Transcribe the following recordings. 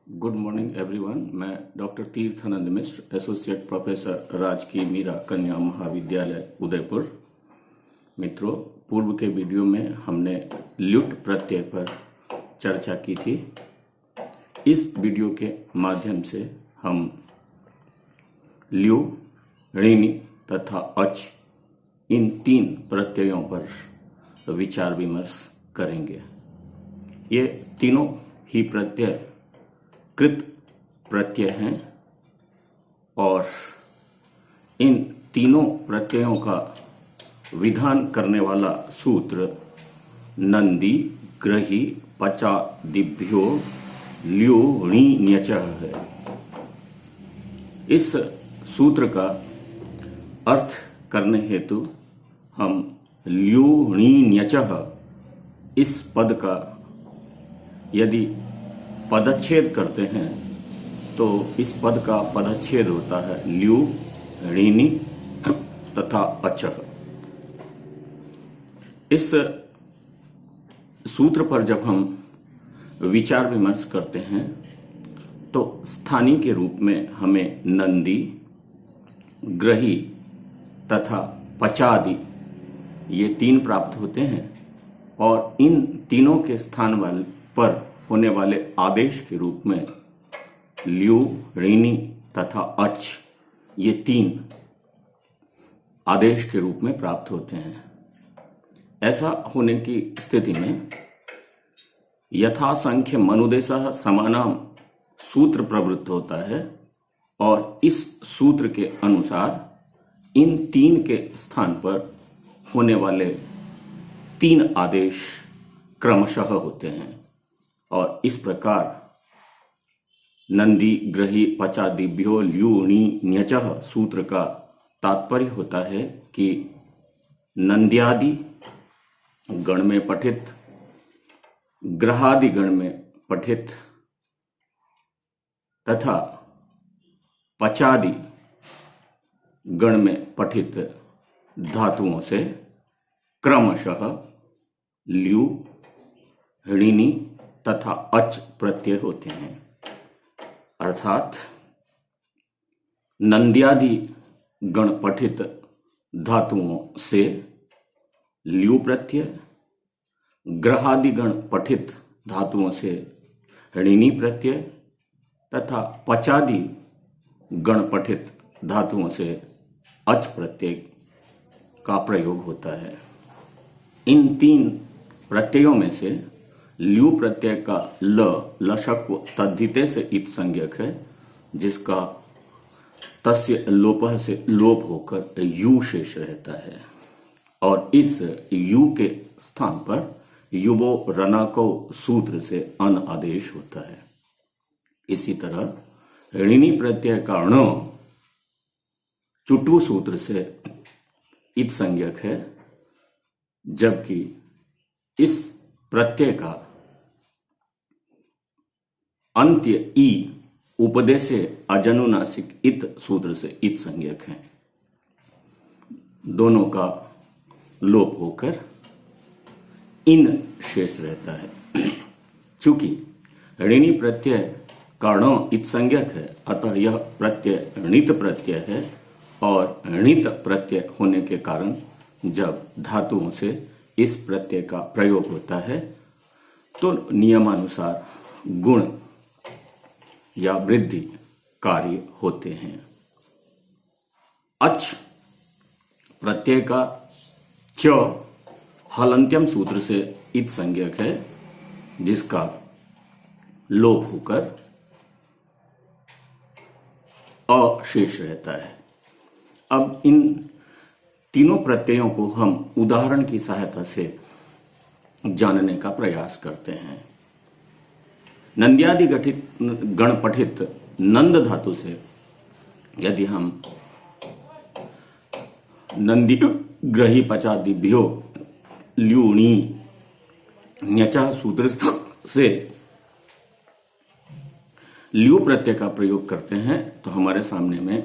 Good morning everyone. मैं doctor Tirthanand मिश्र, associate professor, राजकीय मीरा कन्या महाविद्यालय उदयपुर। मित्रों, पूर्व के वीडियो में हमने ल्युट प्रत्यय पर चर्चा की थी। इस वीडियो के माध्यम से हम ल्यु, ऋणी तथा अच इन तीन प्रत्ययों पर विचार विमर्श करेंगे। ये तीनों ही प्रत्यय कृत प्रत्यय हैं और इन तीनों प्रत्ययों का विधान करने वाला सूत्र नंदी ग्रही पचादिभ्यो ल्यु णी ण्यचः है। इस सूत्र का अर्थ करने हेतु हम ल्यु णी ण्यचः इस पद का यदि पदच्छेद करते हैं तो इस पद का पदच्छेद होता है ल्यु ऋणी तथा अचः। इस सूत्र पर जब हम विचार विमर्श करते हैं तो स्थानीय के रूप में हमें नंदी, ग्रही तथा पचादि ये तीन प्राप्त होते हैं और इन तीनों के स्थान पर होने वाले आदेश के रूप में ल्यु, ऋणी तथा अच ये तीन आदेश के रूप में प्राप्त होते हैं। ऐसा होने की स्थिति में यथा संख्य मनुदेशः समानाम सूत्र प्रवृत्त होता है और इस सूत्र के अनुसार इन तीन के स्थान पर होने वाले तीन आदेश क्रमशः होते हैं और इस प्रकार नंदी, ग्रही, पचादिभ्यो ल्यु णी ण्यचः सूत्र का तात्पर्य होता है कि नंद्यादि गण में पठित, ग्रहादि गण में पठित तथा पचादि गण में पठित धातुओं से क्रमशः ल्यु, ऋणी तथा अच प्रत्यय होते हैं। अर्थात नंद्यादि गण पठित धातुओं से ल्यु प्रत्यय, ग्रहादि गण पठित धातुओं से ऋणी प्रत्यय तथा पचादि गण पठित धातुओं से अच प्रत्यय का प्रयोग होता है। इन तीन प्रत्ययों में से ल्यु प्रत्यय का ल लशक्व तद्धिते से इत संज्ञक है, जिसका तस्य लोपः से लोप होकर यू शेष रहता है और इस यू के स्थान पर युवो रणाको सूत्र से अन आदेश होता है। इसी तरह ऋणी प्रत्यय का ण चुटु सूत्र से इत संज्ञक है, जबकि इस प्रत्यय का अंत्य ई उपदेशे अजनुनासिक इत सूत्र से इत संज्ञक है। दोनों का लोप होकर इन शेष रहता है। चूंकि ऋणी प्रत्यय का ण इत संज्ञक है, अतः यह प्रत्यय णित प्रत्यय है और णित प्रत्यय होने के कारण जब धातुओं से इस प्रत्यय का प्रयोग होता है तो नियमानुसार गुण या वृद्धि कार्य होते हैं। अच प्रत्यय का च हलंत्यम सूत्र से इत संज्ञक है, जिसका लोप होकर अशेष रहता है। अब इन तीनों प्रत्ययों को हम उदाहरण की सहायता से जानने का प्रयास करते हैं। नंद्यादि गण पठित नंद धातु से यदि हम नंदी, ग्रही, पचादिभ्यो ल्यु णी ण्यचः सूत्र से ल्यु प्रत्यय का प्रयोग करते हैं तो हमारे सामने में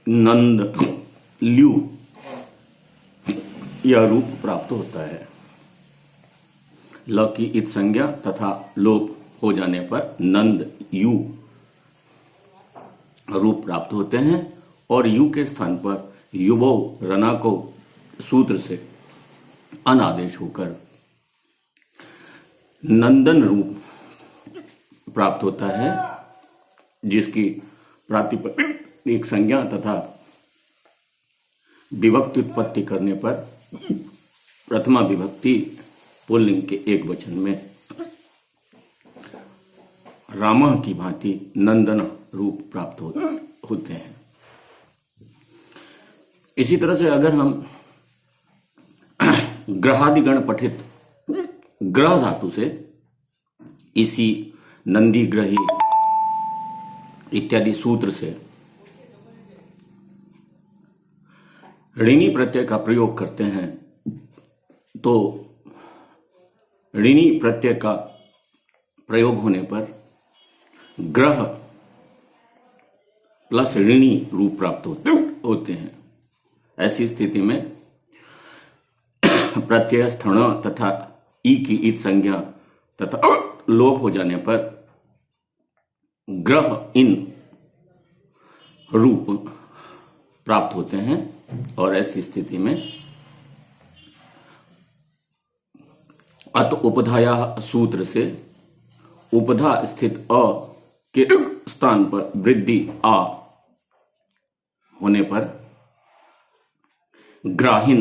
नंद ल्यु यह रूप प्राप्त होता है। ल की इत संज्ञा तथा लोप हो जाने पर नंद यू रूप प्राप्त होते हैं और यू के स्थान पर युवो रणाको सूत्र से अनादेश होकर नंदन रूप प्राप्त होता है, जिसकी प्रातिपदिक संज्ञा तथा विभक्ति उत्पत्ति करने पर प्रथमा विभक्ति पुल्लिंग के एक वचन में रामः की भांति नंदन रूप प्राप्त होते हैं। इसी तरह से अगर हम ग्रहादिगण पठित ग्रह धातु से इसी नंदी ग्रही इत्यादि सूत्र से ऋणी प्रत्यय का प्रयोग करते हैं तो ऋणी प्रत्यय का प्रयोग होने पर ग्रह प्लस ऋणी रूप प्राप्त होते हैं। ऐसी स्थिति में प्रत्यय स्थण तथा ई की ईत संज्ञा तथा लोप हो जाने पर ग्रह इन रूप प्राप्त होते हैं और ऐसी स्थिति में अत उपधाया सूत्र से उपधा स्थित अ के स्थान पर वृद्धि आ होने पर ग्राहीन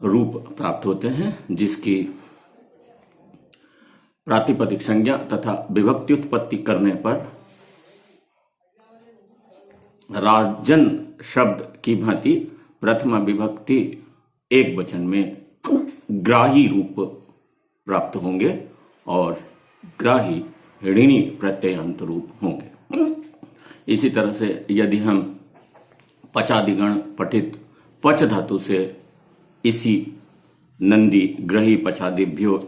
रूप प्राप्त होते हैं, जिसकी प्रातिपदिक संज्ञा तथा विभक्ति उत्पत्ति करने पर राजन शब्द की भांति प्रथमा विभक्ति एक वचन में ग्राही रूप प्राप्त होंगे और ग्राही ऋणी प्रत्ययांत रूप होंगे। इसी तरह से यदि हम पचादिगण पठित पच धातु से इसी नंदी ग्रही पचादिभ्यो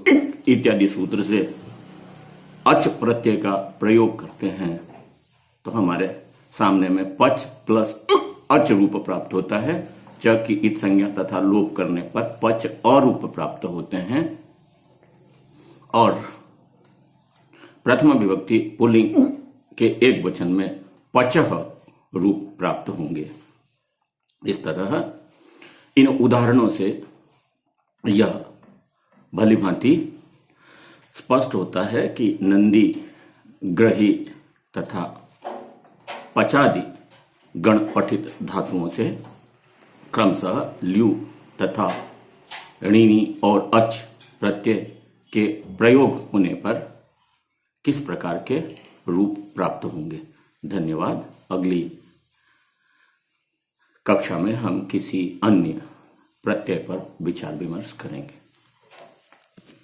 इत्यादि सूत्र से अच प्रत्यय का प्रयोग करते हैं तो हमारे सामने में पच प्लस अच रूप प्राप्त होता है। च की इत संज्ञा तथा लोप करने पर पच और रूप प्राप्त होते हैं और प्रथमा विभक्ति पुल्लिंग के एक वचन में पचह रूप प्राप्त होंगे। इस तरह इन उदाहरणों से यह भली भांति स्पष्ट होता है कि नंदी ग्रही तथा पचादि गण पठित धातुओं से क्रमशः ल्यू तथा ऋणी और अच प्रत्यय के प्रयोग होने पर किस प्रकार के रूप प्राप्त होंगे। धन्यवाद। अगली कक्षा में हम किसी अन्य प्रत्यय पर विचार विमर्श करेंगे।